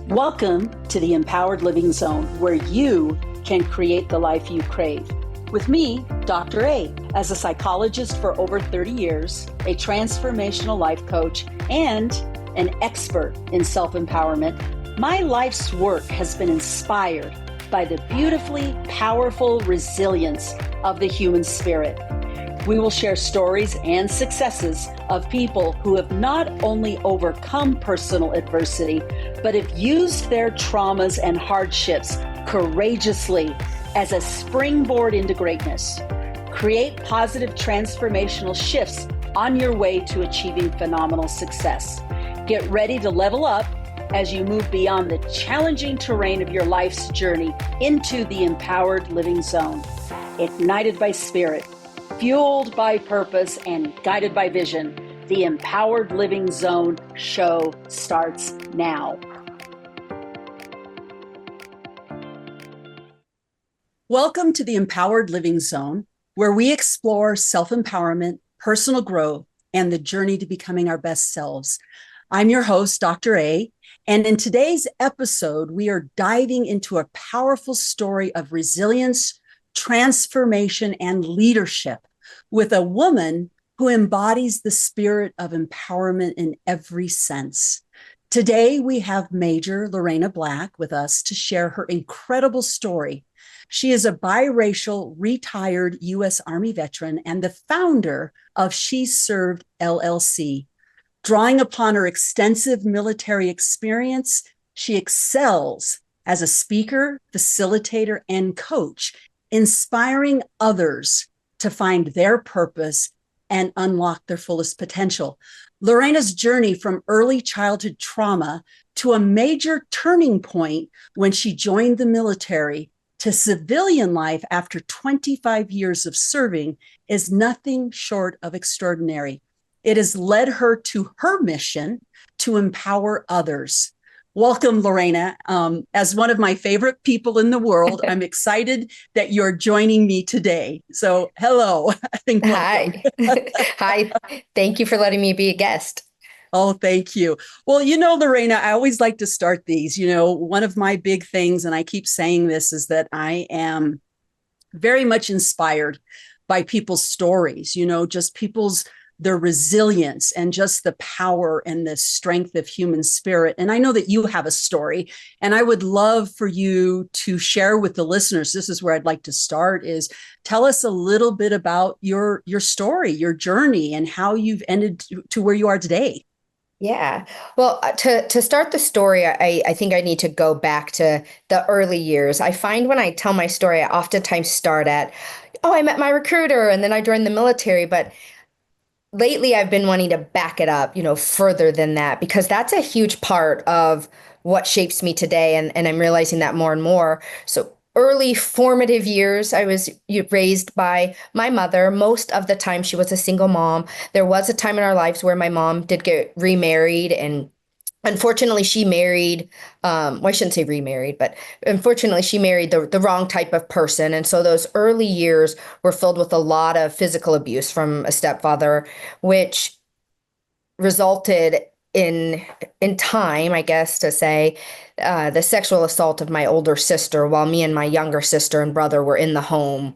Welcome to the Empowered Living Zone, where you can create the life you crave. With me, Dr. A, as a psychologist for over 30 years, a transformational life coach, and an expert in self-empowerment, my life's work has been inspired by the beautifully powerful resilience of the human spirit. We will share stories and successes of people who have not only overcome personal adversity, but have used their traumas and hardships courageously as a springboard into greatness. Create positive transformational shifts on your way to achieving phenomenal success. Get ready to level up as you move beyond the challenging terrain of your life's journey into the empowered living zone. Ignited by spirit, fueled by purpose, and guided by vision, the Empowered Living Zone show starts now. Welcome to the Empowered Living Zone, where we explore self-empowerment, personal growth, and the journey to becoming our best selves. I'm your host, Dr. A, and in today's episode, we are diving into a powerful story of resilience, transformation, and leadership with a woman who embodies the spirit of empowerment in every sense. Today, we have Major Lorrena Black with us to share her incredible story. She is a biracial retired U.S. Army veteran and the founder of She Served LLC. Drawing upon her extensive military experience, she excels as a speaker, facilitator, and coach, inspiring others to find their purpose and unlock their fullest potential. Lorena's journey from early childhood trauma to a major turning point when she joined the military to civilian life after 25 years of serving is nothing short of extraordinary. It has led her to her mission to empower others. Welcome, Lorena. As one of my favorite people in the world, I'm excited that you're joining me today. So, hello. Hi. Hi. Thank you for letting me be a guest. Oh, thank you. Well, Lorena, I always like to start these. One of my big things, and I keep saying this, is that I am very much inspired by people's stories, just their resilience and just the power and the strength of human spirit. And I know that you have a story, and I would love for you to share with the listeners. This is where I'd like to start, is tell us a little bit about your story, your journey, and how you've ended to where you are today. Yeah. Well, to start the story, I think I need to go back to the early years. I find when I tell my story, I oftentimes start at, oh, I met my recruiter and then I joined the military. But lately I've been wanting to back it up, further than that, because that's a huge part of what shapes me today. And I'm realizing that more and more. So early formative years, I was raised by my mother. Most of the time she was a single mom. There was a time in our lives where my mom did get remarried, and unfortunately, she married, well, I shouldn't say remarried, but unfortunately, she married the wrong type of person. And so those early years were filled with a lot of physical abuse from a stepfather, which resulted in time, I guess, to say, the sexual assault of my older sister while me and my younger sister and brother were in the home,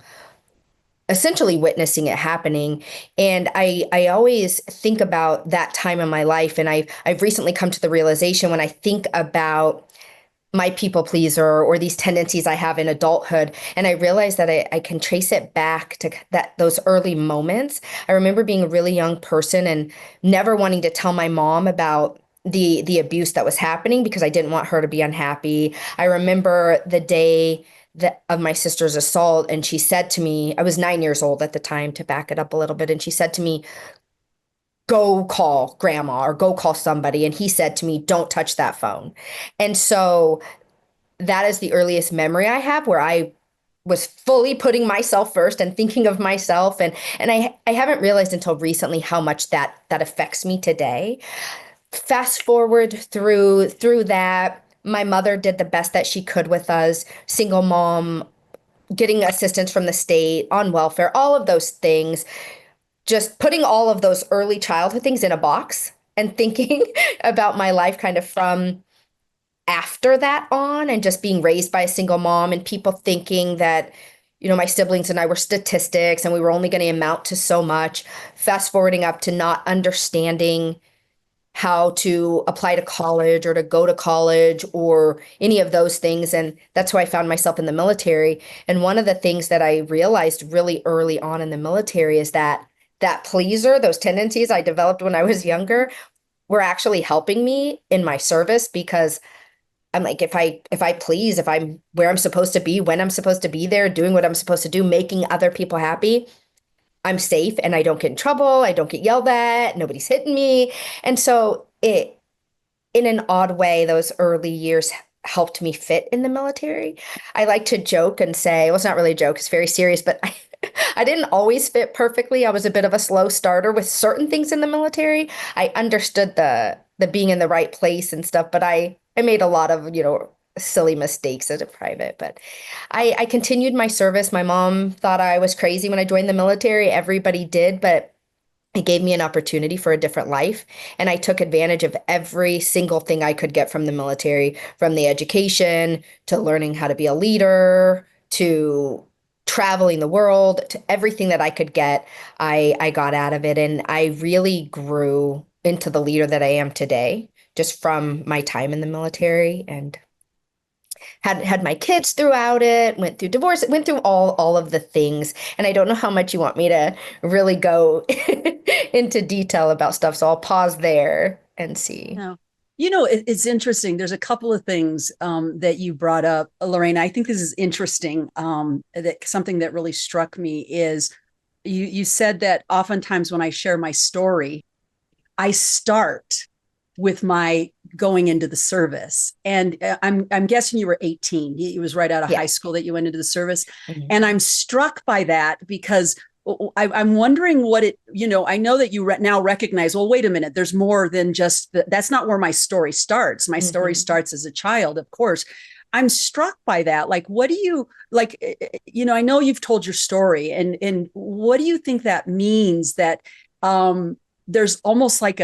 essentially witnessing it happening. And I always think about that time in my life. And I've recently come to the realization, when I think about my people pleaser or these tendencies I have in adulthood, and I realize that I can trace it back to those early moments. I remember being a really young person and never wanting to tell my mom about the abuse that was happening because I didn't want her to be unhappy. I remember the day of my sister's assault, and she said to me, I was 9 years old at the time, to back it up a little bit, and she said to me, go call grandma or go call somebody. And he said to me, don't touch that phone. And so that is the earliest memory I have where I was fully putting myself first and thinking of myself. And I haven't realized until recently how much that affects me today. Fast forward through that, my mother did the best that she could with us, single mom, getting assistance from the state, on welfare, all of those things, just putting all of those early childhood things in a box and thinking about my life kind of from after that on, and just being raised by a single mom and people thinking that, my siblings and I were statistics and we were only going to amount to so much, fast forwarding up to not understanding how to apply to college or to go to college or any of those things. And that's why I found myself in the military. And one of the things that I realized really early on in the military is that pleaser, those tendencies I developed when I was younger, were actually helping me in my service, because I'm like, if I please, if I'm where I'm supposed to be, when I'm supposed to be there, doing what I'm supposed to do, making other people happy, I'm safe and I don't get in trouble. I don't get yelled at. Nobody's hitting me. And so in an odd way, those early years helped me fit in the military. I like to joke and say, well, it's not really a joke, it's very serious, but I didn't always fit perfectly. I was a bit of a slow starter with certain things in the military. I understood the being in the right place and stuff, but I made a lot of, silly mistakes as a private. But I continued my service. My mom thought I was crazy when I joined the military. Everybody did, but it gave me an opportunity for a different life. And I took advantage of every single thing I could get from the military, from the education to learning how to be a leader to traveling the world, to everything that I could get. I got out of it. And I really grew into the leader that I am today, just from my time in the military, and had my kids throughout it, went through divorce, went through all of the things. And I don't know how much you want me to really go into detail about stuff, so I'll pause there and see. No. It's interesting. There's a couple of things that you brought up, Lorena. I think this is interesting. That something that really struck me is you said that oftentimes when I share my story, I start with my going into the service. And I'm guessing you were 18. It was right out of high school that you went into the service. Mm-hmm. And I'm struck by that because I'm wondering what I know that you now recognize, well, wait a minute, there's more than just that's not where my story starts. My story starts as a child, of course. I'm struck by that. Like, what do you like, I know you've told your story, and what do you think that means, that there's almost like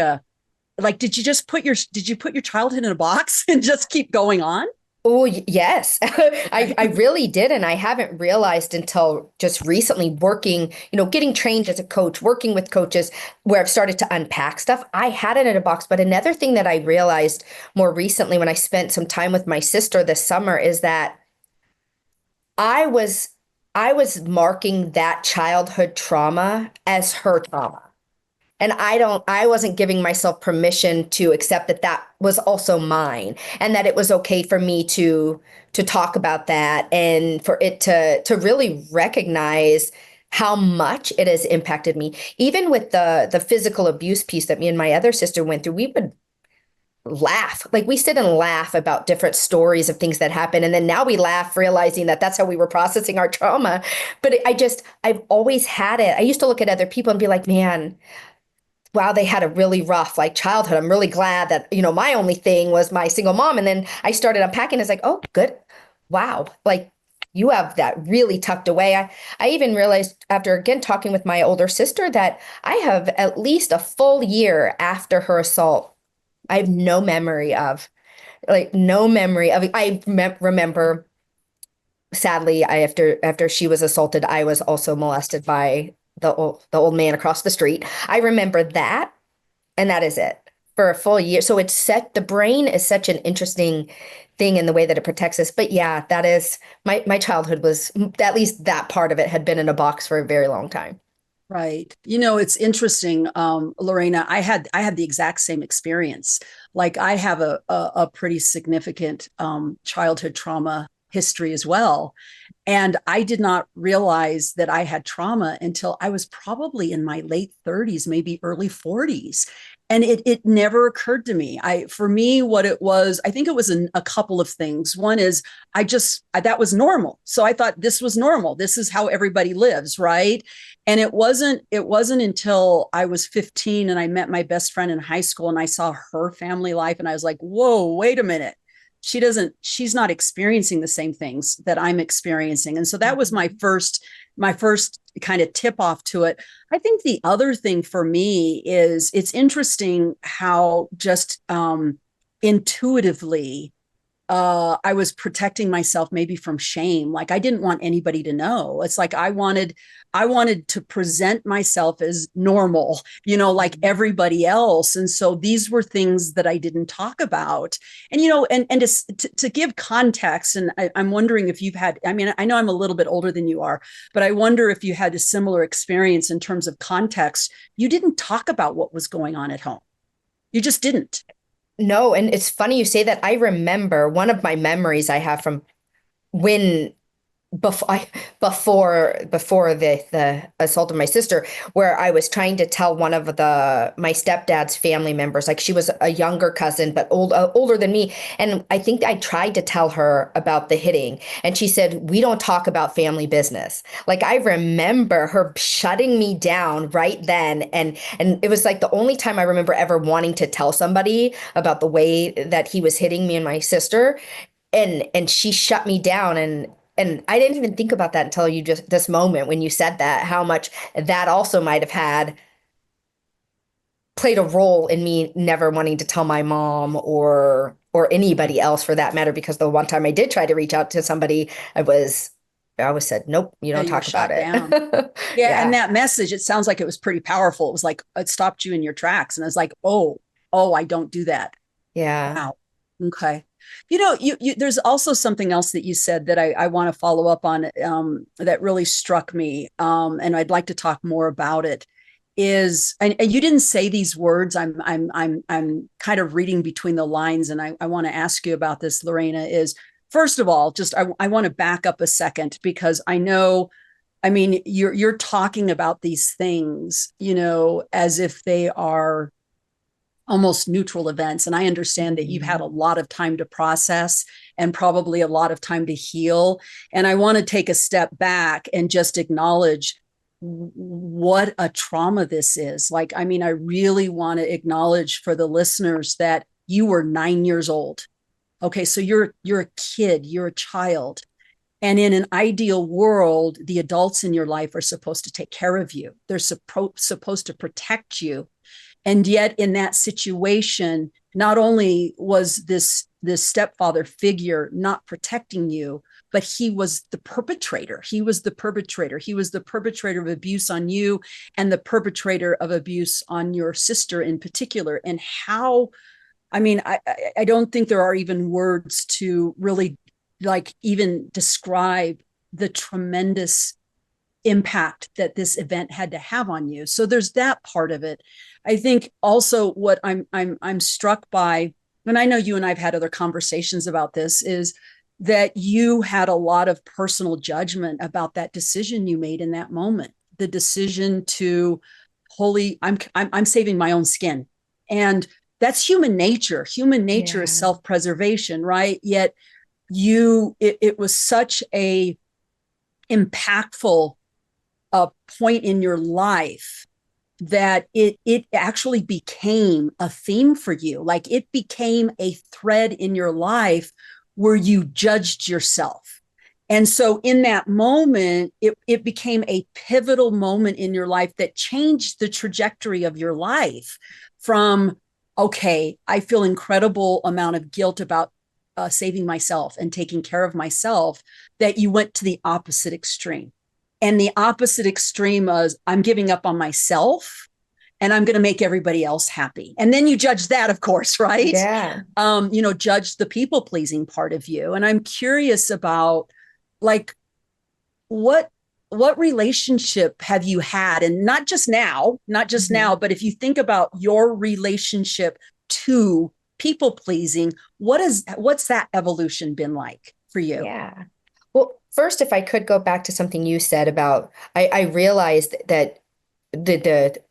did you put your childhood in a box and just keep going on? Oh, yes. I really did. And I haven't realized until just recently working, getting trained as a coach, working with coaches, where I've started to unpack stuff. I had it in a box. But another thing that I realized more recently when I spent some time with my sister this summer is that I was marking that childhood trauma as her trauma. And I wasn't giving myself permission to accept that was also mine, and that it was okay for me to talk about that, and for it to really recognize how much it has impacted me. Even with the physical abuse piece that me and my other sister went through, we would laugh. Like, we sit and laugh about different stories of things that happen. And then now we laugh realizing that that's how we were processing our trauma. But I've always had it. I used to look at other people and be like, man, wow, they had a really rough childhood. I'm really glad that, my only thing was my single mom. And then I started unpacking. It's like, oh, good. Wow. You have that really tucked away. I even realized after, again, talking with my older sister, that I have at least a full year after her assault, I have no memory of, remember, sadly, after she was assaulted, I was also molested by the old man across the street. I remember that, and that is it for a full year. So the brain is such an interesting thing in the way that it protects us. But yeah, that is my childhood was, at least that part of it had been in a box for a very long time. Right. It's interesting, Lorena, I had the exact same experience. Like, I have a pretty significant childhood trauma history as well. And I did not realize that I had trauma until I was probably in my late 30s, maybe early 40s. And it never occurred to me. For me, what it was, I think it was a couple of things. One is that was normal. So I thought this was normal. This is how everybody lives, right? And it wasn't until I was 15 and I met my best friend in high school and I saw her family life and I was like, whoa, wait a minute. She's not experiencing the same things that I'm experiencing. And so that was my first kind of tip off to it. I think the other thing for me is it's interesting how just intuitively I was protecting myself maybe from shame. Like I didn't want anybody to know. It's like I wanted to present myself as normal, like everybody else. And so these were things that I didn't talk about. And, and to give context, and I'm wondering if you've had, I mean, I know I'm a little bit older than you are, but I wonder if you had a similar experience in terms of context. You didn't talk about what was going on at home. You just didn't. No, and it's funny you say that. I remember one of my memories I have from when before before the assault of my sister, where I was trying to tell one of the my stepdad's family members, like she was a younger cousin but older than me, and I think I tried to tell her about the hitting, and she said, "We don't talk about family business." Like I remember her shutting me down right then, and it was like the only time I remember ever wanting to tell somebody about the way that he was hitting me and my sister, and she shut me down. And I didn't even think about that until you just this moment when you said that, how much that also might have had played a role in me never wanting to tell my mom or anybody else for that matter, because the one time I did try to reach out to somebody, I was said, nope, you Yeah, don't you were talk about shot down. it. Yeah, and Yeah. that message, it sounds like it was pretty powerful. It was like it stopped you in your tracks, and I was like, oh, I don't do that. Yeah. Wow. Okay. There's also something else that you said that I want to follow up on, that really struck me, and I'd like to talk more about it. And you didn't say these words. I'm kind of reading between the lines, and I want to ask you about this, Lorena. Is first of all, just I want to back up a second because I know, I mean, you're talking about these things, as if they are almost neutral events. And I understand that you've had a lot of time to process and probably a lot of time to heal. And I want to take a step back and just acknowledge what a trauma this is. Like, I mean, I really want to acknowledge for the listeners that you were 9 years old. Okay, so you're a kid, you're a child. And in an ideal world, the adults in your life are supposed to take care of you. They're supposed to protect you. And yet in that situation, not only was this stepfather figure not protecting you, but he was the perpetrator. He was the perpetrator. He was the perpetrator of abuse on you and the perpetrator of abuse on your sister in particular. And how, I mean, I don't think there are even words to really like even describe the tremendous impact that this event had to have on you. So there's that part of it. I think also what I'm struck by, and I know you and I've had other conversations about this, is that you had a lot of personal judgment about that decision you made in that moment. The decision to I'm saving my own skin. And that's human nature. Human nature is Yeah. self-preservation, right? Yet it was such a impactful point in your life that it actually became a theme for you. Like it became a thread in your life where you judged yourself. And so in that moment, it became a pivotal moment in your life that changed the trajectory of your life from, okay, I feel incredible amount of guilt about saving myself and taking care of myself, that you went to the opposite extreme. And the opposite extreme was, I'm giving up on myself and I'm going to make everybody else happy. And then you judge that, of course, right? Yeah. Judge the people pleasing part of you. And I'm curious about like, what relationship have you had? And not just now, but if you think about your relationship to people pleasing, what's that evolution been like for you? Yeah. Well, first, if I could go back to something you said about, I realized that the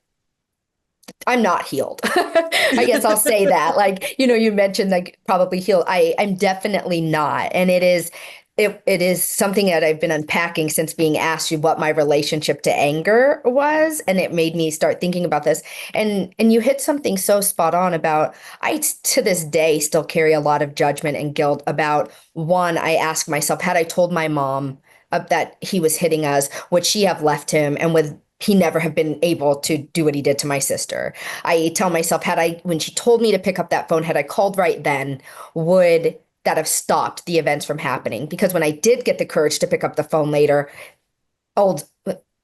I'm not healed. I guess I'll say that. Like, you mentioned like probably healed. I'm definitely not. And it is something that I've been unpacking since being asked you what my relationship to anger was. And it made me start thinking about this. And you hit something so spot on about, I to this day still carry a lot of judgment and guilt about one. I ask myself, had I told my mom that he was hitting us, would she have left him? And would he never have been able to do what he did to my sister? I tell myself, when she told me to pick up that phone, had I called right then, would that have stopped the events from happening. Because when I did get the courage to pick up the phone later, old,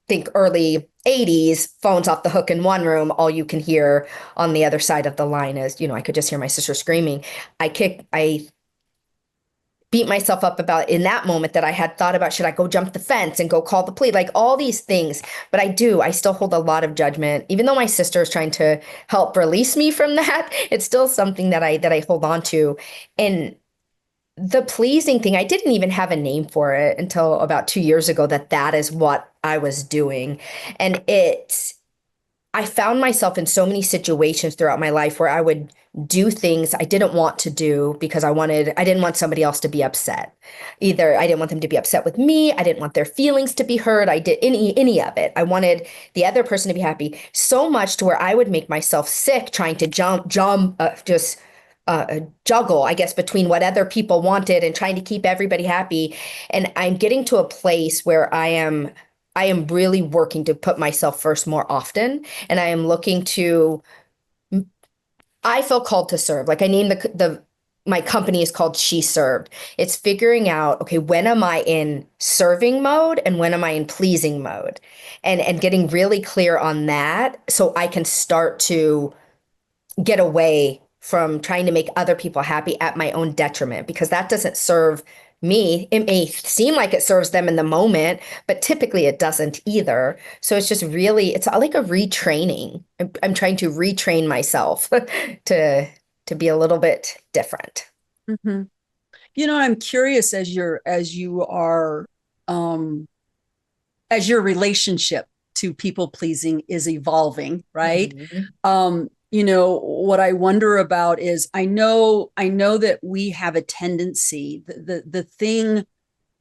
think early 80s, phones off the hook in one room, all you can hear on the other side of the line is, I could just hear my sister screaming. I beat myself up about in that moment that I had thought about, should I go jump the fence and go call the police, like all these things. But I still hold a lot of judgment, even though my sister is trying to help release me from that. It's still something that I hold on to. And the pleasing thing, I didn't even have a name for it until about 2 years ago, that is what I was doing. And I found myself in so many situations throughout my life where I would do things I didn't want to do because I didn't want somebody else to be upset. Either I didn't want them to be upset with me, I didn't want their feelings to be hurt. I did any of it. I wanted the other person to be happy, so much to where I would make myself sick trying to juggle, I guess, between what other people wanted and trying to keep everybody happy. And I'm getting to a place where I am really working to put myself first more often. And I am looking to, I feel called to serve. Like I named my company is called She Served. It's figuring out, okay, when am I in serving mode and when am I in pleasing mode? And getting really clear on that so I can start to get away from trying to make other people happy at my own detriment, because that doesn't serve me. It may seem like it serves them in the moment, but typically it doesn't either. So it's just really, it's like a retraining. I'm trying to retrain myself to be a little bit different. Mm-hmm. I'm curious as your relationship to people pleasing is evolving, right? Mhm. What I wonder about is I know that we have a tendency, the thing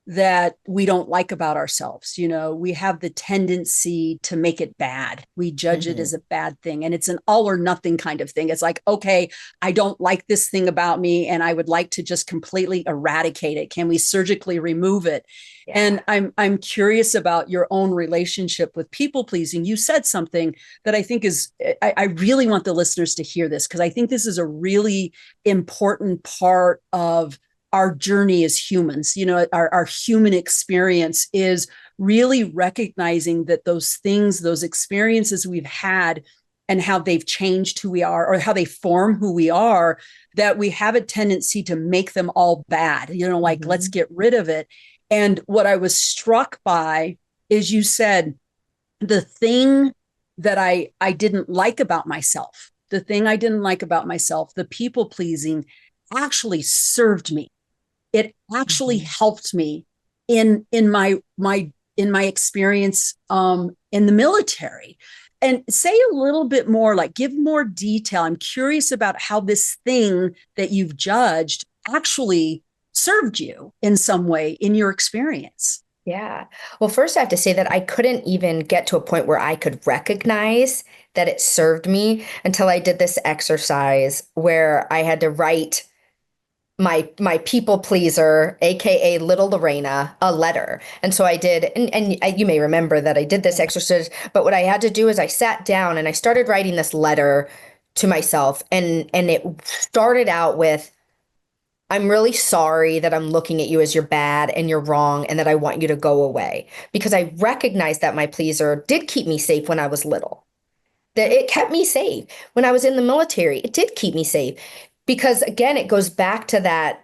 that we don't like about ourselves. We have the tendency to make it bad. We judge it as Mhm. a bad thing. And it's an all or nothing kind of thing. It's like, okay, I don't like this thing about me and I would like to just completely eradicate it. Can we surgically remove it? Yeah. And I'm curious about your own relationship with people pleasing. You said something that I think I really want the listeners to hear this, because I think this is a really important part of our journey as humans. Our human experience is really recognizing that those things, those experiences we've had and how they've changed who we are or how they form who we are, that we have a tendency to make them all bad, like let's Mhm. get rid of it. And what I was struck by is you said the thing that I didn't like about myself, the people pleasing actually served me. It actually Mhm. helped me in my experience in the military. And say a little bit more, like give more detail. I'm curious about how this thing that you've judged actually served you in some way in your experience. Yeah. Well, first I have to say that I couldn't even get to a point where I could recognize that it served me until I did this exercise where I had to write my people pleaser, aka Little Lorena, a letter. And so I did, and you may remember that I did this Yeah. exercise, but what I had to do is I sat down and I started writing this letter to myself, and it started out with, I'm really sorry that I'm looking at you as you're bad and you're wrong and that I want you to go away. Because I recognized that my pleaser did keep me safe when I was little. That it kept me safe. When I was in the military, it did keep me safe. Because again, it goes back to that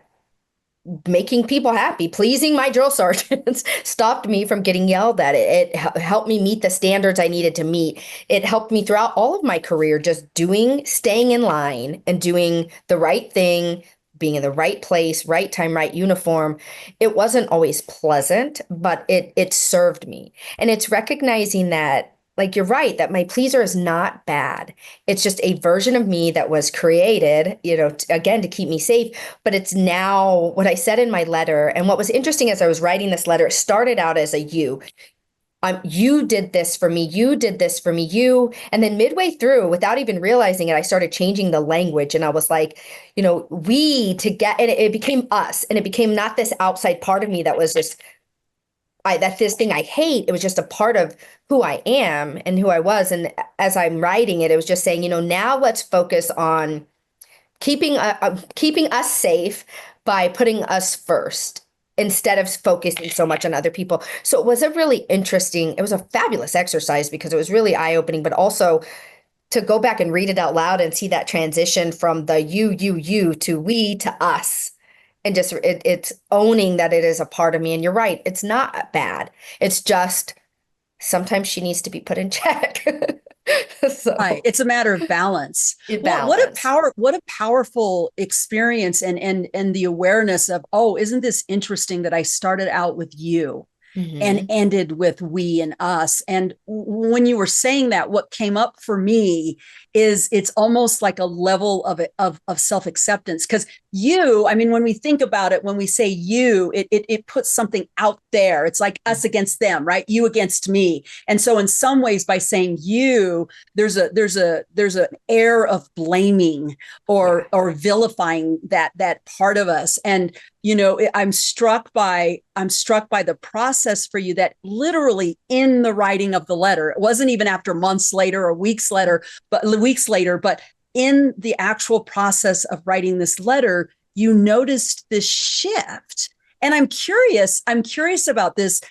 making people happy, pleasing my drill sergeants stopped me from getting yelled at. It helped me meet the standards I needed to meet. It helped me throughout all of my career, just staying in line and doing the right thing, being in the right place, right time, right uniform. It wasn't always pleasant, but it served me. And it's recognizing that, like you're right, that my pleaser is not bad. It's just a version of me that was created, again, to keep me safe. But it's now what I said in my letter. And what was interesting as I was writing this letter, it started out as a you. You did this for me. You did this for me. You. And then midway through, without even realizing it, I started changing the language. And I was like, we to get, and it became us. And it became not this outside part of me that was just, this thing I hate. It was just a part of who I am and who I was. And as I'm writing it, it was just saying, now let's focus on keeping us safe, by putting us first instead of focusing so much on other people. So it was it was a fabulous exercise because it was really eye-opening, but also to go back and read it out loud and see that transition from the you to we to us. And just it's owning that it is a part of me. And you're right, it's not bad. It's just sometimes she needs to be put in check. So Right. It's a matter of balance. balance. What a powerful experience and the awareness of, oh, isn't this interesting that I started out with you and Hmm. ended with we and us. And when you were saying that, what came up for me is it's almost like a level of self-acceptance. Because you, I mean, when we think about it, when we say you, it puts something out there. It's like us against them, right? You against me. And so in some ways, by saying you, there's an air of blaming Yeah. or vilifying that part of us. And I'm struck by the process for you that literally in the writing of the letter, it wasn't even after months later or weeks later, but in the actual process of writing this letter, you noticed this shift. And I'm curious about this.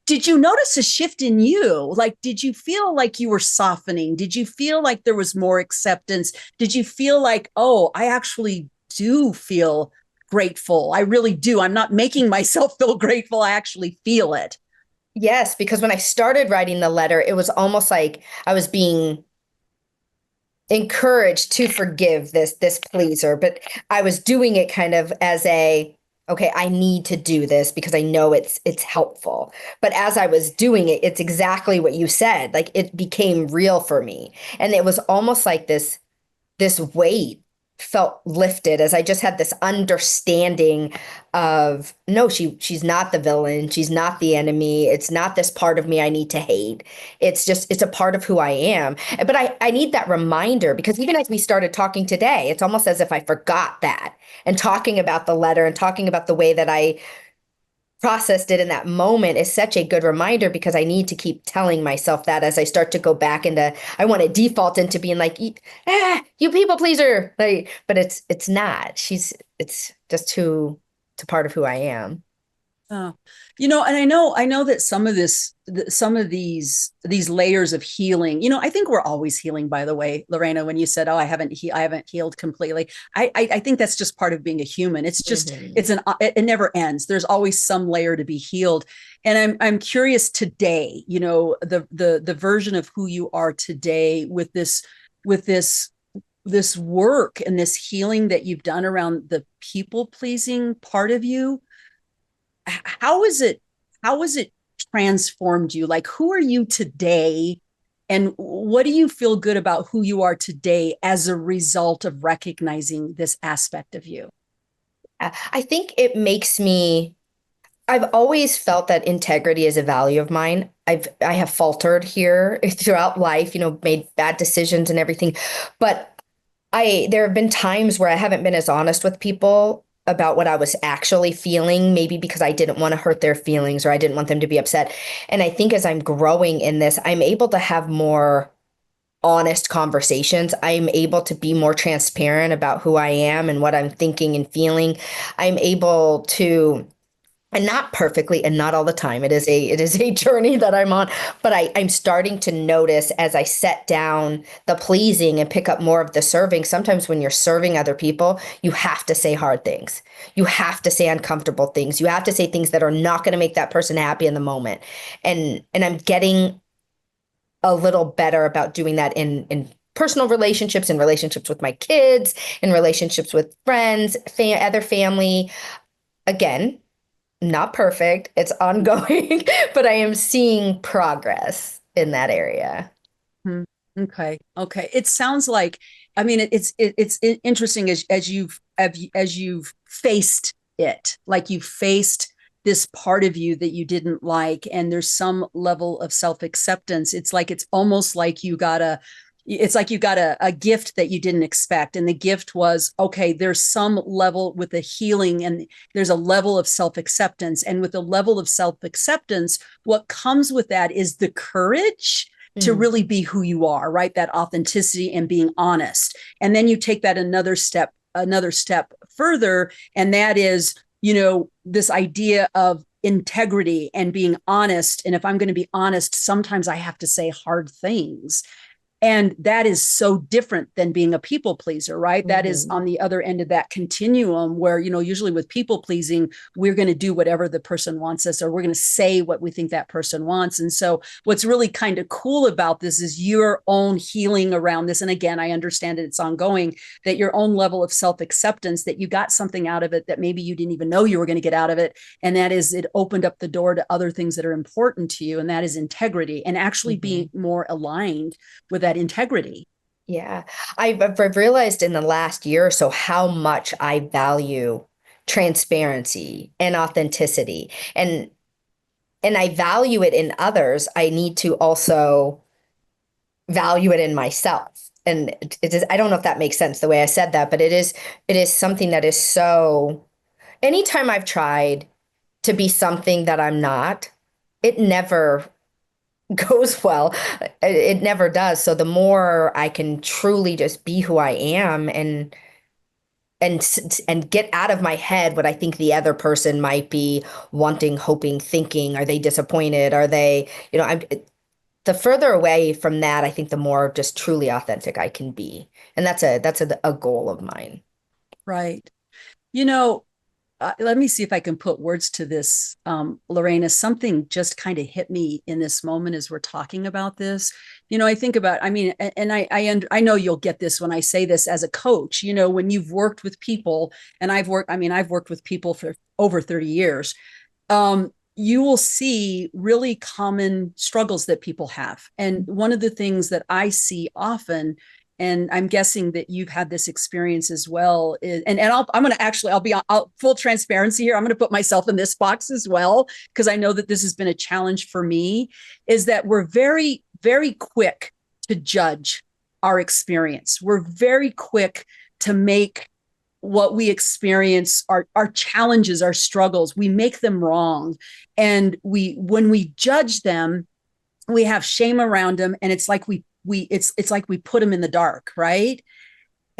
Did you notice a shift in you? Like, did you feel like you were softening? Did you feel like there was more acceptance? Did you feel like, oh, I actually do feel grateful? I really do. I'm not making myself feel grateful. I actually feel it. Yes, because when I started writing the letter, it was almost like I was being encouraged to forgive this pleaser, but I was doing it kind of as a, okay, I need to do this because I know it's helpful. But as I was doing it, it's exactly what you said. Like it became real for me. And it was almost like this weight felt lifted as I just had this understanding of no, she's not the villain, she's not the enemy, it's not this part of me I need to hate. It's a part of who I am. But I need that reminder because even as we started talking today, it's almost as if I forgot that. And talking about the letter and talking about the way that I processed it in that moment is such a good reminder because I need to keep telling myself that as I start to go back into, I want to default into being like, you people pleaser. Like, but it's not. It's just it's a part of who I am. Oh, and I know that some of these layers of healing, I think we're always healing, by the way, Lorena, when you said, oh, I haven't healed completely. I think that's just part of being a human. It's just, Hmm. it never ends. There's always some layer to be healed. And I'm curious today, the version of who you are today with this work and this healing that you've done around the people pleasing part of you. how is it how has it transformed you? Like, who are you today, and what do you feel good about who you are today as a result of recognizing this aspect of you? I think it makes me, I've always felt that integrity is a value of mine. I have faltered here throughout life, made bad decisions and everything. But there have been times where I haven't been as honest with people about what I was actually feeling, maybe because I didn't want to hurt their feelings or I didn't want them to be upset. And I think as I'm growing in this, I'm able to have more honest conversations. I'm able to be more transparent about who I am and what I'm thinking and feeling. I'm able to, and not perfectly and not all the time, it is a journey that I'm on, but I'm starting to notice as I set down the pleasing and pick up more of the serving. Sometimes when you're serving other people, you have to say hard things, you have to say uncomfortable things, you have to say things that are not going to make that person happy in the moment. And I'm getting a little better about doing that in personal relationships, in relationships with my kids, in relationships with friends, other family. Again, not perfect. It's ongoing, but I am seeing progress in that area. Hmm. Okay. Okay. It sounds like, I mean, it's interesting as you've faced it, like you faced this part of you that you didn't like, and there's some level of self acceptance. It's almost like you got a gift that you didn't expect, and the gift was, okay, there's some level with the healing, and there's a level of self acceptance, and with a level of self acceptance, what comes with that is the courage to Mm. really be who you are, right? That authenticity and being honest. And then you take that another step further. And that is, you know, this idea of integrity and being honest. And if I'm going to be honest, sometimes I have to say hard things. And that is so different than being a people pleaser, right? That is on the other end of that continuum where, you know, usually with people pleasing, we're going to do whatever the person wants us, or we're going to say what we think that person wants. And so what's really kind of cool about this is your own healing around this. And again, I understand that it's ongoing, that your own level of self-acceptance, that you got something out of it that maybe you didn't even know you were going to get out of it. And that is, it opened up the door to other things that are important to you. And that is integrity and actually being more aligned with that integrity. Yeah. I've realized in the last year or so how much I value transparency and authenticity. And I value it in others. I need to also value it in myself. And it is, I don't know if that makes sense the way I said that, but it is something that is so, anytime I've tried to be something that I'm not, it never goes well. It never does. So the more I can truly just be who I am and get out of my head what I think the other person might be wanting, hoping, thinking, are they disappointed? Are they, I'm the further away from that, I think the more just truly authentic I can be. And that's a goal of mine. Right. You know, let me see if I can put words to this, Lorena. Something just kind of hit me in this moment as we're talking about this. You know, I think about, I mean, and I know you'll get this when I say this as a coach. You know, when you've worked with people, and I've worked with people for over 30 years. You will see really common struggles that people have, and one of the things that I see often, and I'm guessing that you've had this experience as well. I'm going to actually, I'll full transparency here. I'm going to put myself in this box as well, because I know that this has been a challenge for me, is that we're very, very quick to judge our experience. We're very quick to make what we experience, our challenges, our struggles, we make them wrong. And when we judge them, we have shame around them. And it's like it's like we put them in the dark, right?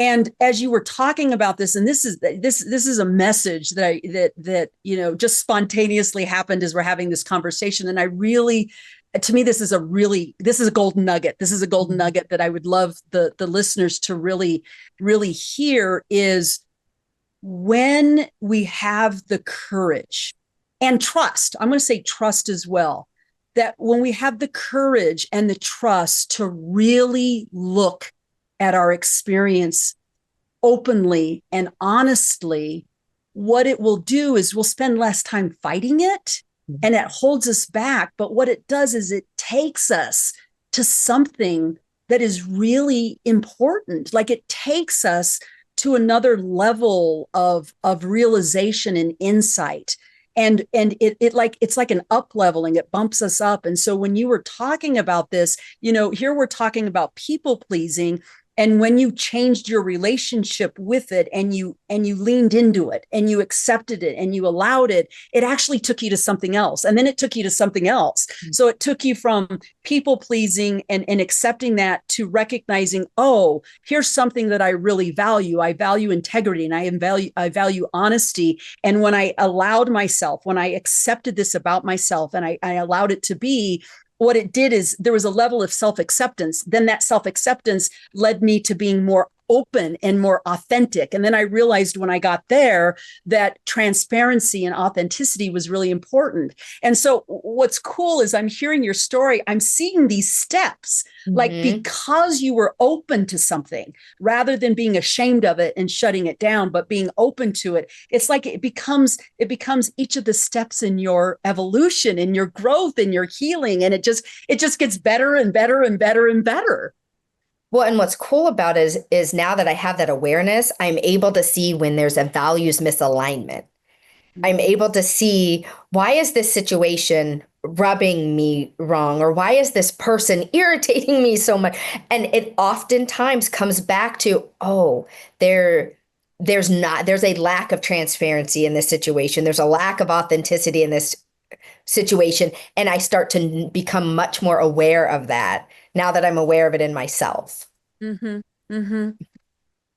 And as you were talking about this, and this is a message that you know, just spontaneously happened as we're having this conversation. And I really, to me, this is a golden nugget. This is a golden nugget that I would love the listeners to really, really hear, is when we have the courage and trust. I'm going to say trust as well, that when we have the courage and the trust to really look at our experience openly and honestly, what it will do is we'll spend less time fighting it, and it holds us back. But what it does is it takes us to something that is really important. Like, it takes us to another level of realization and insight. And it's like an up leveling, it bumps us up. And so when you were talking about this, you know, here we're talking about people pleasing. And when you changed your relationship with it, and you leaned into it, and you accepted it, and you allowed it, it actually took you to something else. And then it took you to something else. So it took you from people pleasing and accepting that to recognizing, oh, here's something that I really value. I value integrity, and I value honesty. And when I allowed myself, when I accepted this about myself, and I allowed it to be, what it did is there was a level of self-acceptance. Then that self-acceptance led me to being more open and more authentic. And then I realized when I got there that transparency and authenticity was really important. And so what's cool is I'm hearing your story. I'm seeing these steps, like, because you were open to something rather than being ashamed of it and shutting it down, but being open to it. It's like it becomes each of the steps in your evolution, in your growth, in your healing. And it just gets better and better and better and better. Well, and what's cool about it is now that I have that awareness, I'm able to see when there's a values misalignment. I'm able to see, why is this situation rubbing me wrong? Or why is this person irritating me so much? And it oftentimes comes back to, oh, there's a lack of transparency in this situation. There's a lack of authenticity in this situation. And I start to become much more aware of that now that I'm aware of it in myself. Mm-hmm. Mm-hmm.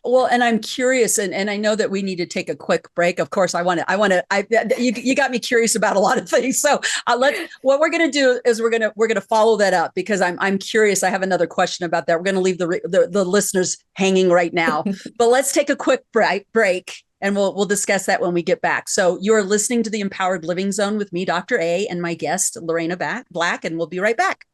Well, and I'm curious, and I know that we need to take a quick break. Of course, you got me curious about a lot of things. So what we're going to do is we're gonna follow that up because I'm curious. I have another question about that. We're going to leave the listeners hanging right now, but let's take a quick break. And we'll discuss that when we get back. So you're listening to the Empowered Living Zone with me, Dr. A, and my guest, Lorena Black, and we'll be right back.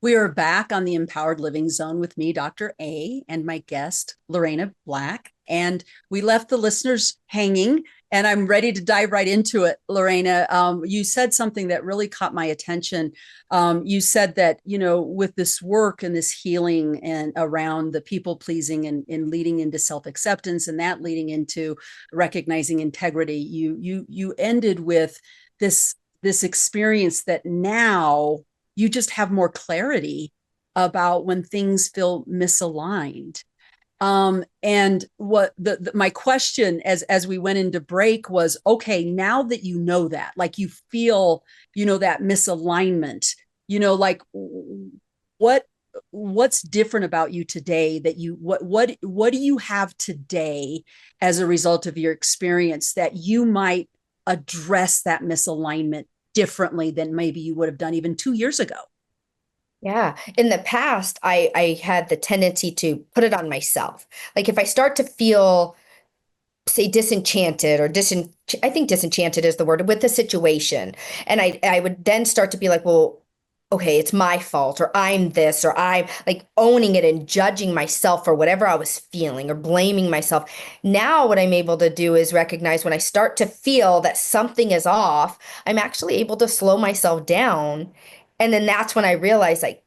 We are back on the Empowered Living Zone with me, Dr. A, and my guest, Lorena Black. And we left the listeners hanging, and I'm ready to dive right into it, Lorena. You said something that really caught my attention. You said that, with this work and this healing and around the people pleasing and leading into self-acceptance and that leading into recognizing integrity, you ended with this experience that now you just have more clarity about when things feel misaligned. And what my question as we went into break was, okay, now that you know that, like you feel, that misalignment, like what's different about you today that what do you have today as a result of your experience that you might address that misalignment differently than maybe you would have done even 2 years ago? Yeah. In the past, I had the tendency to put it on myself. Like if I start to feel, say, disenchanted or I think disenchanted is the word with the situation. And I would then start to be like, well, okay, it's my fault, or I'm this, or I'm like owning it and judging myself for whatever I was feeling or blaming myself. Now, what I'm able to do is recognize when I start to feel that something is off, I'm actually able to slow myself down. And then that's when I realize, like,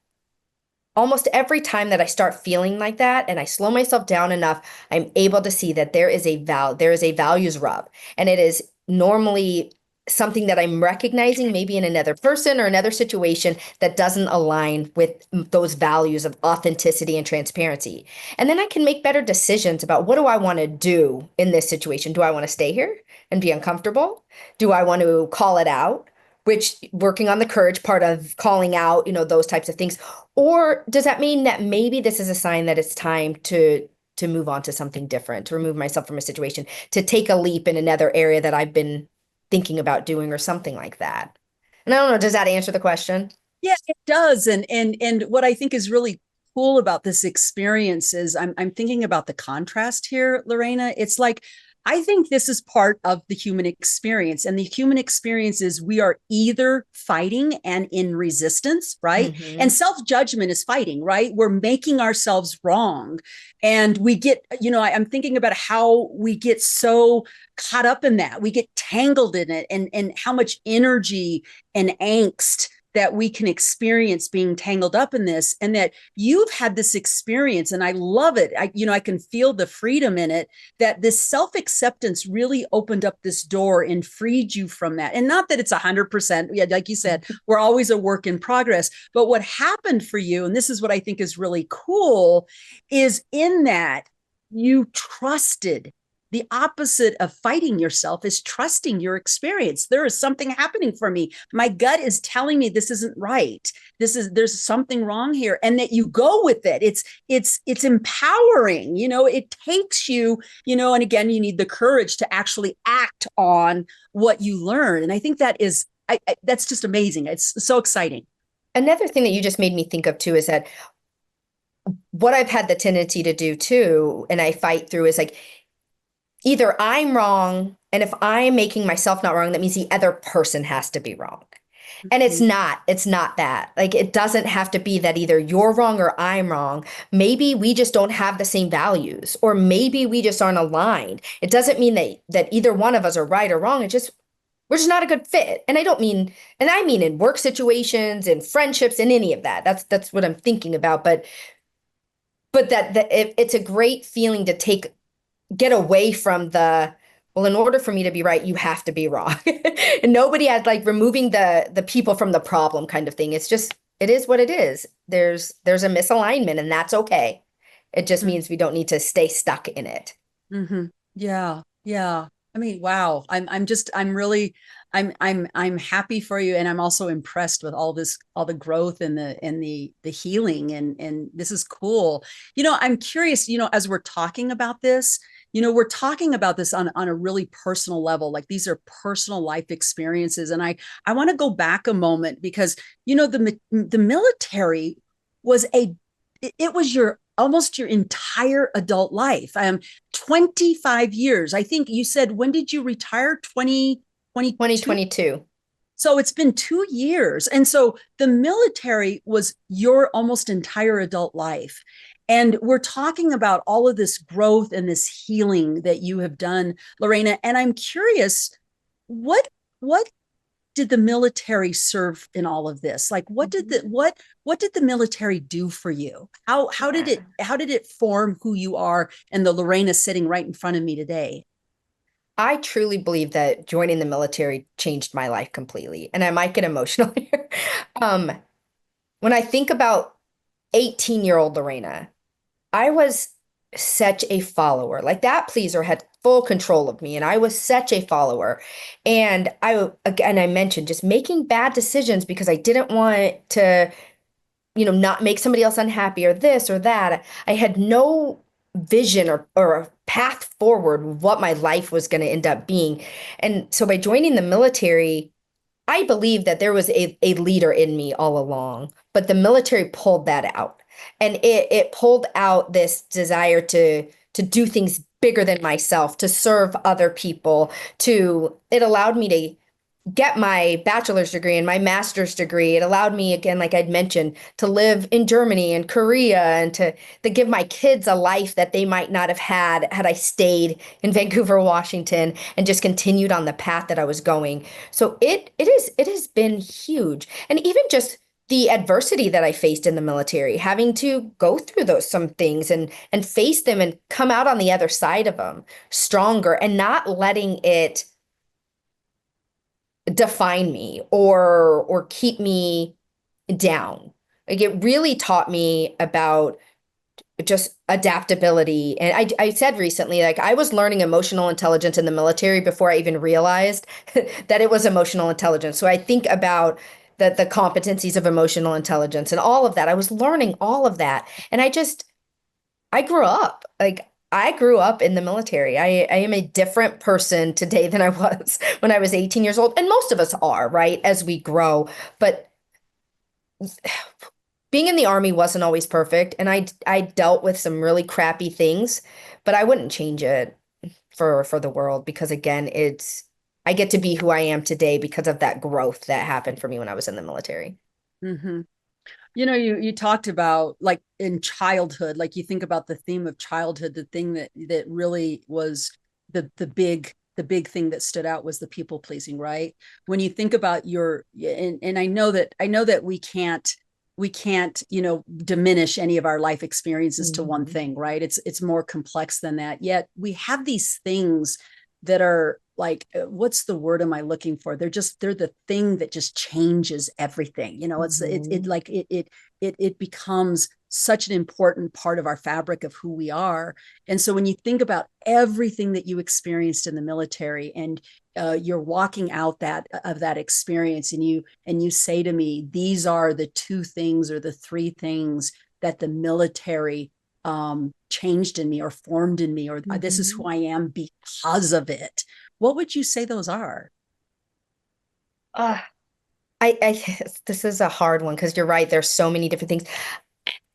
almost every time that I start feeling like that and I slow myself down enough, I'm able to see that there is a values rub. And it is normally something that I'm recognizing maybe in another person or another situation that doesn't align with those values of authenticity and transparency. And then I can make better decisions about what do I want to do in this situation? Do I want to stay here and be uncomfortable? Do I want to call it out? Which working on the courage part of calling out, those types of things. Or does that mean that maybe this is a sign that it's time to move on to something different, to remove myself from a situation, to take a leap in another area that I've been thinking about doing or something like that? And I don't know, does that answer the question? Yeah, it does. And what I think is really cool about this experience is I'm thinking about the contrast here, Lorena. It's like I think this is part of the human experience. And the human experience is we are either fighting and in resistance, right? Mm-hmm. And self-judgment is fighting, right? We're making ourselves wrong. And we get, I'm thinking about how we get so caught up in that. We get tangled in it and how much energy and angst that we can experience being tangled up in this, and that you've had this experience, and I love it. I can feel the freedom in it, that this self-acceptance really opened up this door and freed you from that. And not that it's 100%, yeah, like you said, we're always a work in progress, but what happened for you, and this is what I think is really cool, is in that you trusted. The opposite of fighting yourself is trusting your experience. There is something happening for me. My gut is telling me this isn't right. There's something wrong here, and that you go with it. It's empowering. It takes you. And again, you need the courage to actually act on what you learn. And I think that is that's just amazing. It's so exciting. Another thing that you just made me think of too is that what I've had the tendency to do too, and I fight through, is like, either I'm wrong, and if I'm making myself not wrong, that means the other person has to be wrong. And it's not that. Like, it doesn't have to be that either you're wrong or I'm wrong. Maybe we just don't have the same values, or maybe we just aren't aligned. It doesn't mean that either one of us are right or wrong. It's just, we're just not a good fit. And I mean in work situations, in friendships, in any of that. That's what I'm thinking about. But it's a great feeling to get away from well, in order for me to be right, you have to be wrong. And nobody had like removing the people from the problem kind of thing. It's just, it is what it is. There's a misalignment, and that's okay. It just means we don't need to stay stuck in it. Mm-hmm. Yeah. Yeah. I mean, wow. I'm happy for you. And I'm also impressed with all the growth and the healing. And this is cool. I'm curious, as we're talking about this, we're talking about this on a really personal level. Like these are personal life experiences. And I want to go back a moment because, the military was it was your almost your entire adult life. 25 years. I think you said, when did you retire? 2022? 2022. So it's been 2 years. And so the military was your almost entire adult life. And we're talking about all of this growth and this healing that you have done, Lorena. And I'm curious, what did the military serve in all of this? Like what did the military do for you? How did it form who you are and the Lorena sitting right in front of me today? I truly believe that joining the military changed my life completely. And I might get emotional here. Um, when I think about 18-year-old Lorena, I was such a follower. Like that pleaser had full control of me, and I was such a follower. And again, I mentioned just making bad decisions because I didn't want to, not make somebody else unhappy or this or that. I had no vision or a path forward what my life was going to end up being. And so by joining the military, I believe that there was a leader in me all along, but the military pulled that out. And it pulled out this desire to do things bigger than myself, to serve other people, it allowed me to get my bachelor's degree and my master's degree. It allowed me, again, like I'd mentioned, to live in Germany and Korea and to give my kids a life that they might not have had I stayed in Vancouver, Washington, and just continued on the path that I was going. So it has been huge. And even just the adversity that I faced in the military, having to go through some things and face them and come out on the other side of them stronger and not letting it define me or keep me down. Like it really taught me about just adaptability. And I said recently, like I was learning emotional intelligence in the military before I even realized that it was emotional intelligence. So I think about the competencies of emotional intelligence and all of that. I was learning all of that. And I grew up. Like I grew up in the military. I am a different person today than I was when I was 18 years old. And most of us are, right, as we grow. But being in the army wasn't always perfect. And I dealt with some really crappy things, but I wouldn't change it for the world because again, I get to be who I am today because of that growth that happened for me when I was in the military. Mm-hmm. You talked about like in childhood, like you think about the theme of childhood, the thing that really was the big thing that stood out was the people pleasing, right? When you think about and I know that we can't diminish any of our life experiences to one Mhm. thing, right? It's more complex than that. Yet we have these things that are like, what's the word am I looking for? They're the thing that just changes everything. Mhm. It becomes such an important part of our fabric of who we are. And so when you think about everything that you experienced in the military and you're walking out that experience and you say to me, these are the two things or the three things that the military changed in me or formed in me, or this is who Mhm. I am because of it. What would you say those are? Ah, this is a hard one because you're right. There's so many different things.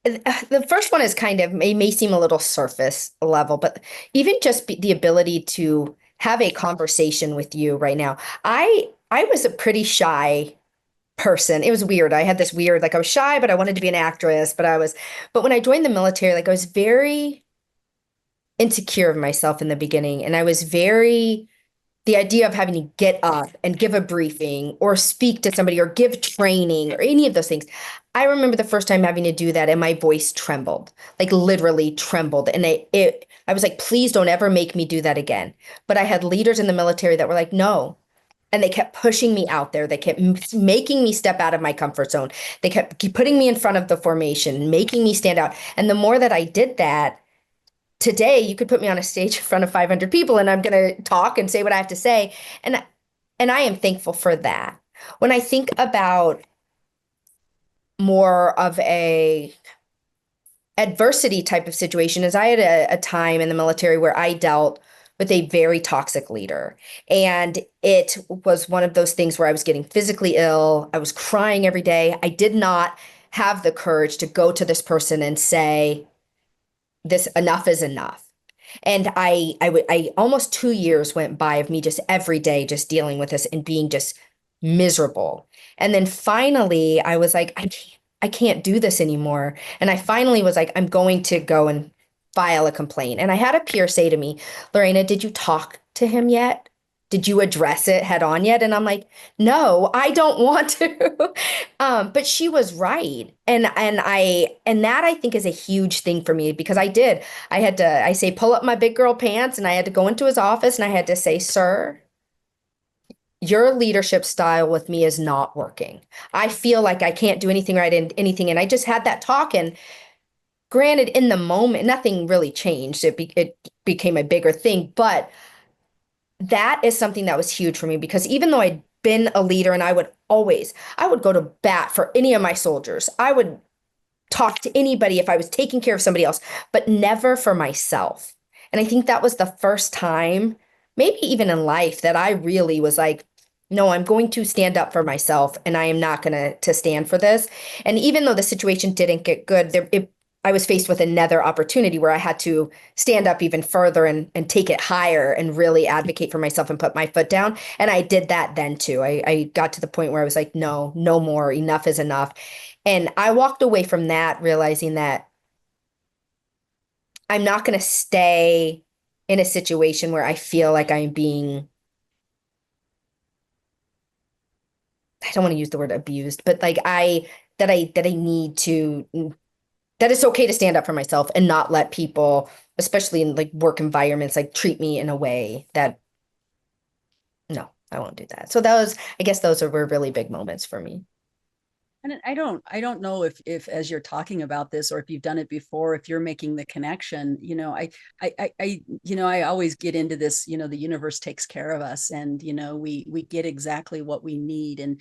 The first one is kind of may seem a little surface level, but even just the ability to have a conversation with you right now. I was a pretty shy person. It was weird. I had this weird, like I was shy, but I wanted to be an actress, but when I joined the military, like I was very insecure of myself in the beginning, and I was very the idea of having to get up and give a briefing or speak to somebody or give training or any of those things. I remember the first time having to do that and my voice trembled, like literally trembled. And I was like, please don't ever make me do that again. But I had leaders in the military that were like, no. And they kept pushing me out there. They kept making me step out of my comfort zone. They kept putting me in front of the formation, making me stand out. And the more that I did that, today you could put me on a stage in front of 500 people and I'm going to talk and say what I have to say. And I am thankful for that. When I think about more of a adversity type of situation, is I had a time in the military where I dealt with a very toxic leader. And it was one of those things where I was getting physically ill. I was crying every day. I did not have the courage to go to this person and say, this enough is enough. And I almost 2 years went by of me just every day just dealing with this and being just miserable. And then finally I was like, I can't do this anymore. And I finally was like, I'm going to go and file a complaint. And I had a peer say to me, Lorena, did you talk to him yet? Did you address it head on yet? And I'm like, no, I don't want to. But she was right. And that I think is a huge thing for me because I had to, I say, pull up my big girl pants and I had to go into his office and I had to say, sir, your leadership style with me is not working. I feel like I can't do anything right in anything. And I just had that talk. And granted, in the moment, nothing really changed. It became a bigger thing. But that is something that was huge for me because even though I'd been a leader and I would go to bat for any of my soldiers. I would talk to anybody if I was taking care of somebody else, but never for myself. And I think that was the first time, maybe even in life, that I really was like, no, I'm going to stand up for myself and I am not going to stand for this. And even though the situation didn't get good, I was faced with another opportunity where I had to stand up even further and take it higher and really advocate for myself and put my foot down. And I did that then too. I got to the point where I was like, no, no more, enough is enough. And I walked away from that realizing that I'm not going to stay in a situation where I feel like I'm being, I don't want to use the word abused, but like that I need to, that it's okay to stand up for myself and not let people, especially in like work environments, like treat me in a way that, no, I won't do that. So I guess those were really big moments for me. And I don't know if as you're talking about this or if you've done it before, if you're making the connection, I always get into this, the universe takes care of us and, we get exactly what we need. And,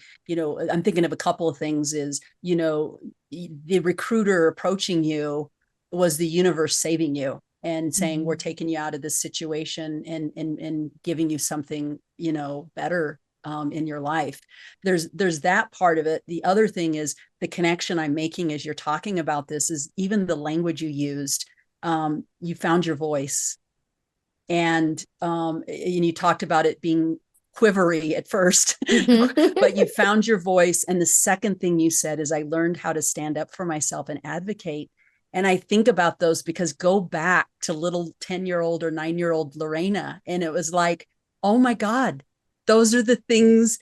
I'm thinking of a couple of things is, the recruiter approaching you was the universe saving you and saying, we're taking you out of this situation and giving you something, better in your life. There's that part of it. The other thing is the connection I'm making as you're talking about this is even the language you used. You found your voice, and you talked about it being quivery at first, but you found your voice. And the second thing you said is, I learned how to stand up for myself and advocate. And I think about those because go back to little 10-year-old or 9-year-old Lorena, and it was like, oh my God, those are the things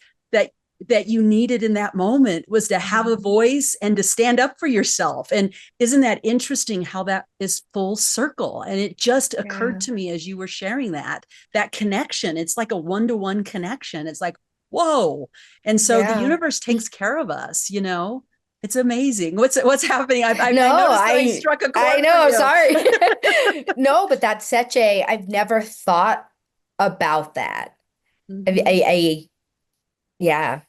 that you needed in that moment, was to have a voice and to stand up for yourself. And isn't that interesting how that is full circle? And it just occurred to me as you were sharing that connection. It's like a one-to-one connection. It's like, whoa. And so the universe takes care of us, It's amazing. What's happening? I noticed that I struck a chord. I know, sorry. No, but that's I've never thought about that. Yeah.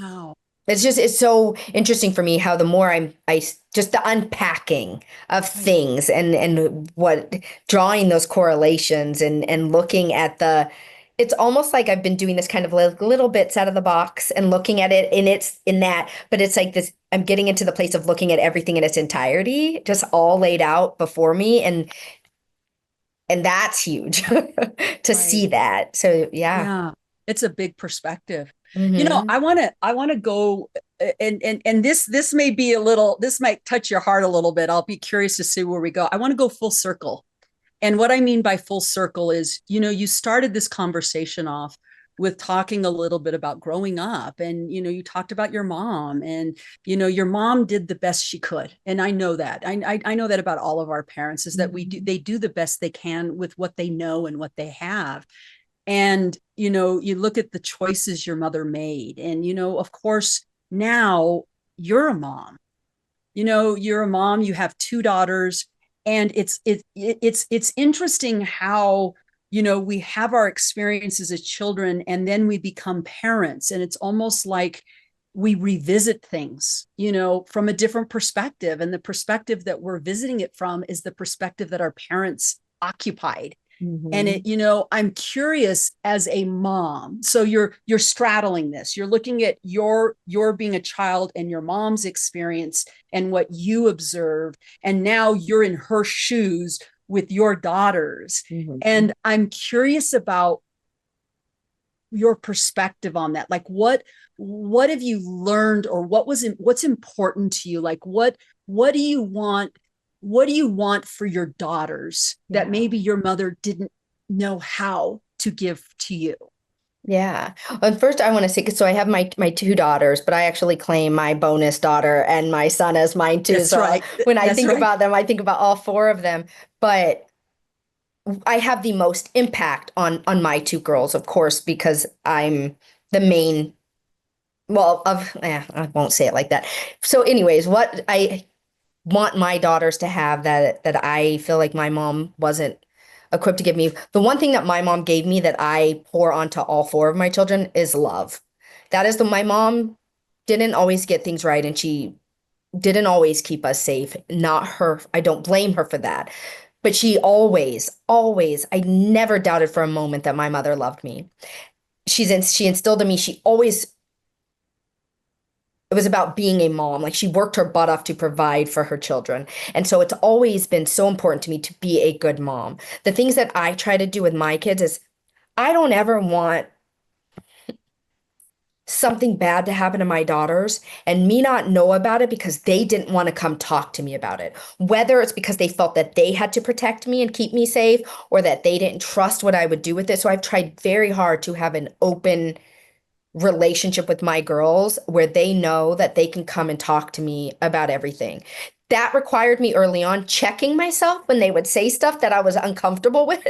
Wow. It's so interesting for me how the more just the unpacking of things and what drawing those correlations and looking at it's almost like I've been doing this kind of like little bits out of the box and looking at it and it's in that, but it's like this, I'm getting into the place of looking at everything in its entirety, just all laid out before me. And that's huge to see that. So Yeah. It's a big perspective. Mm-hmm. I want to go and this may be this might touch your heart a little bit. I'll be curious to see where we go. I want to go full circle. And what I mean by full circle is, you started this conversation off with talking a little bit about growing up, and you talked about your mom, and your mom did the best she could. And I know that. I know that about all of our parents, is that they do the best they can with what they know and what they have. And you look at the choices your mother made, and of course now you're a mom. You have two daughters, And it's interesting how, we have our experiences as children and then we become parents, and it's almost like we revisit things, from a different perspective. And the perspective that we're visiting it from is the perspective that our parents occupied. And Mm-hmm. I'm curious as a mom. So you're straddling this. You're looking at your being a child and your mom's experience and what you observed. And now you're in her shoes with your daughters. Mm-hmm. And I'm curious about your perspective on that. Like what have you learned, or what's important to you? Like what do you want, for your daughters that Yeah. maybe your mother didn't know how to give to you? Yeah. Well, first I want to say, so I have my two daughters, but I actually claim my bonus daughter and my son as mine too. That's So right. when I That's think right. about them, I think about all four of them. But I have the most impact on my two girls, of course, because I'm the main, well, I won't say it like that. So anyways, what I want my daughters to have that I feel like my mom wasn't equipped to give me. The one thing that my mom gave me that I pour onto all four of my children is love. That is my mom didn't always get things right, and she didn't always keep us safe. Not her. I don't blame her for that. But she always, I never doubted for a moment that my mother loved me. She instilled in me, she always, it was about being a mom. Like she worked her butt off to provide for her children. And so it's always been so important to me to be a good mom. The things that I try to do with my kids is I don't ever want something bad to happen to my daughters and me not know about it because they didn't want to come talk to me about it. Whether it's because they felt that they had to protect me and keep me safe, or that they didn't trust what I would do with it. So I've tried very hard to have an open relationship with my girls where they know that they can come and talk to me about everything. That required me early on checking myself when they would say stuff that I was uncomfortable with.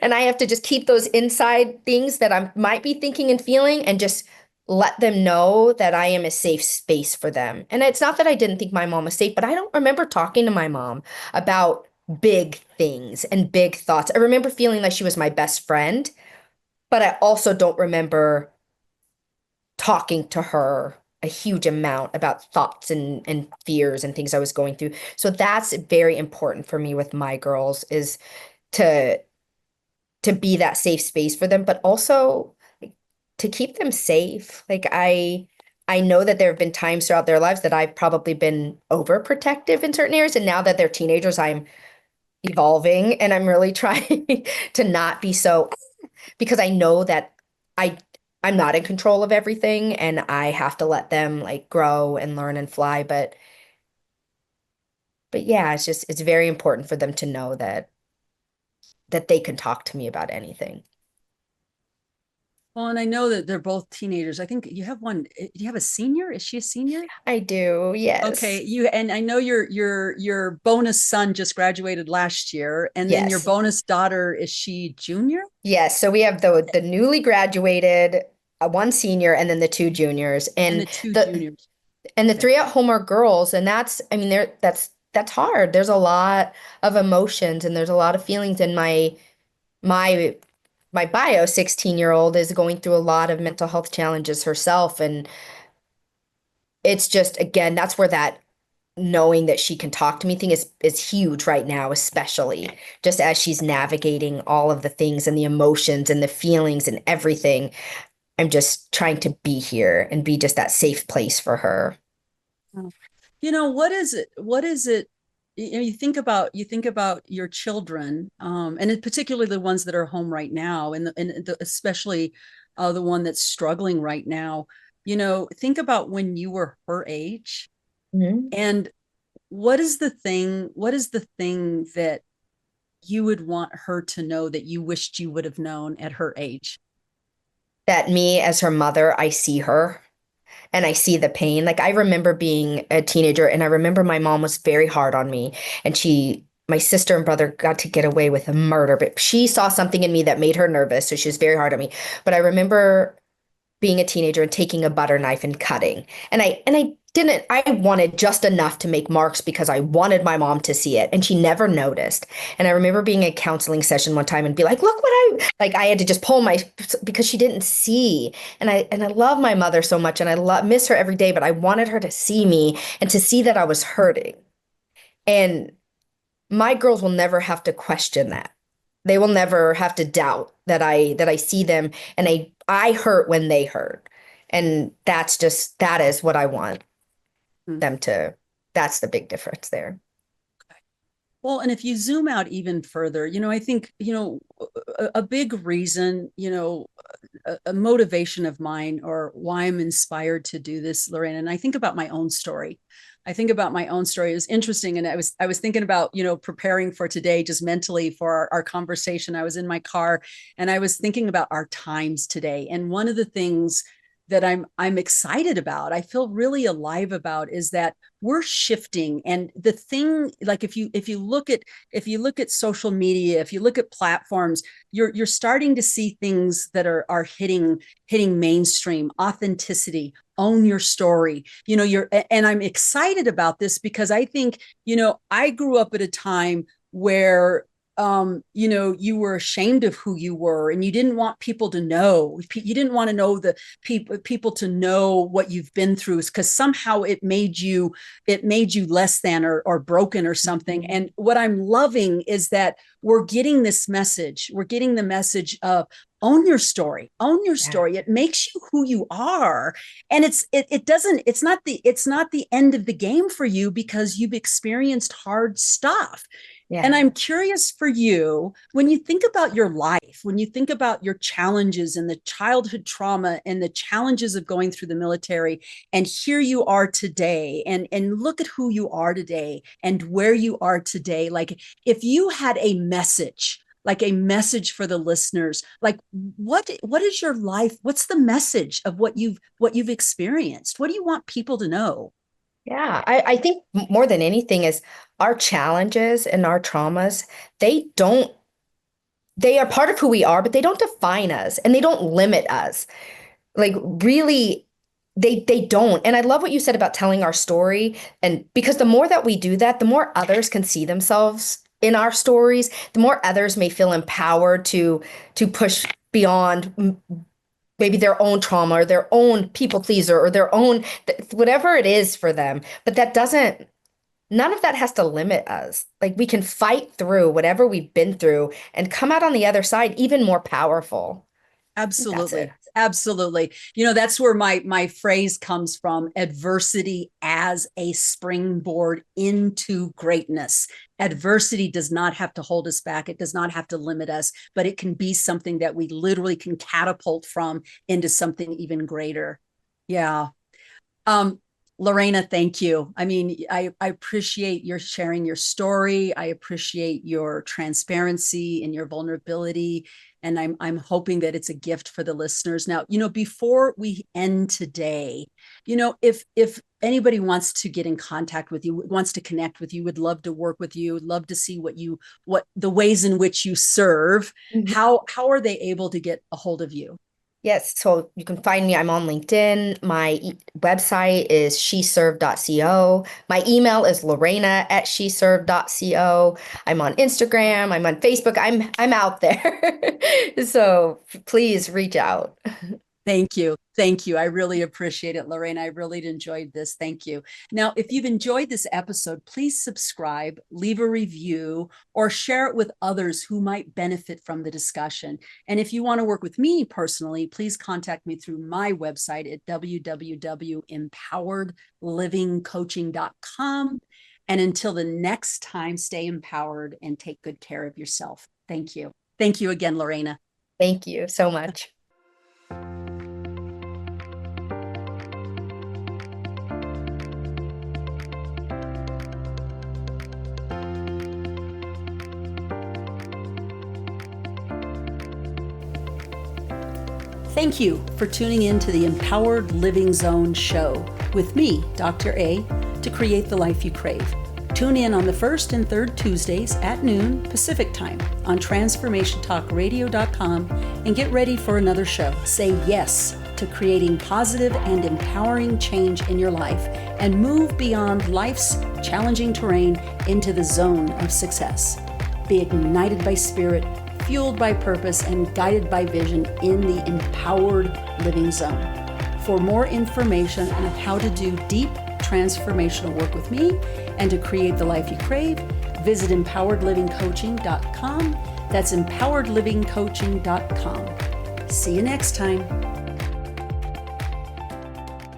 And I have to just keep those inside things that I might be thinking and feeling and just let them know that I am a safe space for them. And it's not that I didn't think my mom was safe, but I don't remember talking to my mom about big things and big thoughts. I remember feeling like she was my best friend, but I also don't remember talking to her a huge amount about thoughts and fears and things I was going through. So that's very important for me with my girls is to to be that safe space for them, but also like, to keep them safe. Like I know that there have been times throughout their lives that I've probably been overprotective in certain areas, and now that they're teenagers, I'm evolving and I'm really trying to not be so, because I know that I I'm not in control of everything and I have to let them like grow and learn and fly. But yeah, it's very important for them to know that they can talk to me about anything. Well, and I know that they're both teenagers. I think you have one. Do you have a senior? Is she a senior? I do, Okay, yes. you and I know your bonus son just graduated last year, and then your Yes. bonus daughter, is she junior? Yes, so we have the newly graduated, one senior and then the two juniors. And And the two the juniors. and the Okay. three at home are girls, and that's, I mean, that's hard. There's a lot of emotions and there's a lot of feelings, and my my bio 16-year-old is going through a lot of mental health challenges herself, and it's just, again, that's where that knowing that she can talk to me thing is huge right now, especially just as she's navigating all of the things and the emotions and the feelings and everything. I'm just trying to be here and be just that safe place for her. Oh. What is it? What is it? You think about your children, and particularly the ones that are home right now, and especially the one that's struggling right now. Think about when you were her age, Mhm. and what is the thing that you would want her to know that you wished you would have known at her age? That me as her mother, I see her and I see the pain. Like I remember being a teenager and I remember my mom was very hard on me, and my sister and brother got to get away with a murder, but she saw something in me that made her nervous. So she was very hard on me. But I remember being a teenager and taking a butter knife and cutting. And I didn't, I wanted just enough to make marks because I wanted my mom to see it, and she never noticed. And I remember being in a counseling session one time and be like, look what I had to just pull my, because she didn't see. And I love my mother so much, and miss her every day, but I wanted her to see me and to see that I was hurting. And my girls will never have to question that. They will never have to doubt that I see them, and I hurt when they hurt. And that is what I want them to, that's the big difference there. Well, and if you zoom out even further, I think, a big reason, a motivation of mine, or why I'm inspired to do this, Lorena, and I think about my own story. It was interesting. And I was thinking about, preparing for today, just mentally for our conversation. I was in my car and I was thinking about our times today. And one of the things that I'm excited about, I feel really alive about, is that we're shifting. And the thing, like if you look at social media, if you look at platforms, you're starting to see things that are hitting mainstream. Authenticity, own your story. And I'm excited about this because I think, I grew up at a time where you were ashamed of who you were, and you didn't want people to know. You didn't want to know the people to know what you've been through, because somehow it made you less than or broken or something. And what I'm loving is that we're getting this message. We're getting the message of own your story. It makes you who you are. And it's not the end of the game for you, because you've experienced hard stuff. Yeah. And I'm curious for you, when you think about your life, when you think about your challenges and the childhood trauma and the challenges of going through the military, and here you are today, and look at who you are today and where you are today. Like, if you had a message for the listeners, like what is your life? What's the message of what you've experienced? What do you want people to know? Yeah, I think more than anything is our challenges and our traumas, they are part of who we are, but they don't define us and they don't limit us. Like, really, they don't. And I love what you said about telling our story. And because the more that we do that, the more others can see themselves in our stories, the more others may feel empowered to push beyond maybe their own trauma or their own people pleaser or their own, whatever it is for them. But none of that has to limit us. Like, we can fight through whatever we've been through and come out on the other side even more powerful. Absolutely. Absolutely. That's where my phrase comes from: adversity as a springboard into greatness. Adversity does not have to hold us back. It does not have to limit us, but it can be something that we literally can catapult from into something even greater. Yeah. Lorena, thank you. I mean, I appreciate your sharing your story. I appreciate your transparency and your vulnerability. And I'm hoping that it's a gift for the listeners. Now, before we end today, if anybody wants to get in contact with you, wants to connect with you, would love to work with you, would love to see what the ways in which you serve, how are they able to get a hold of you? Yes, so you can find me. I'm on LinkedIn. My website is sheserved.co. My email is lorena@sheserved.co. I'm on Instagram. I'm on Facebook. I'm out there. So please reach out. Thank you. Thank you. I really appreciate it, Lorena. I really enjoyed this. Thank you. Now, if you've enjoyed this episode, please subscribe, leave a review, or share it with others who might benefit from the discussion. And if you want to work with me personally, please contact me through my website at www.empoweredlivingcoaching.com. And until the next time, stay empowered and take good care of yourself. Thank you. Thank you again, Lorena. Thank you so much. Thank you for tuning in to the Empowered Living Zone show with me, Dr. A, to create the life you crave. Tune in on the first and third Tuesdays at noon Pacific time on transformationtalkradio.com and get ready for another show. Say yes to creating positive and empowering change in your life and move beyond life's challenging terrain into the zone of success. Be ignited by spirit, fueled by purpose, and guided by vision in the empowered living zone. For more information on how to do deep transformational work with me and to create the life you crave, visit empoweredlivingcoaching.com. That's empoweredlivingcoaching.com. See you next time.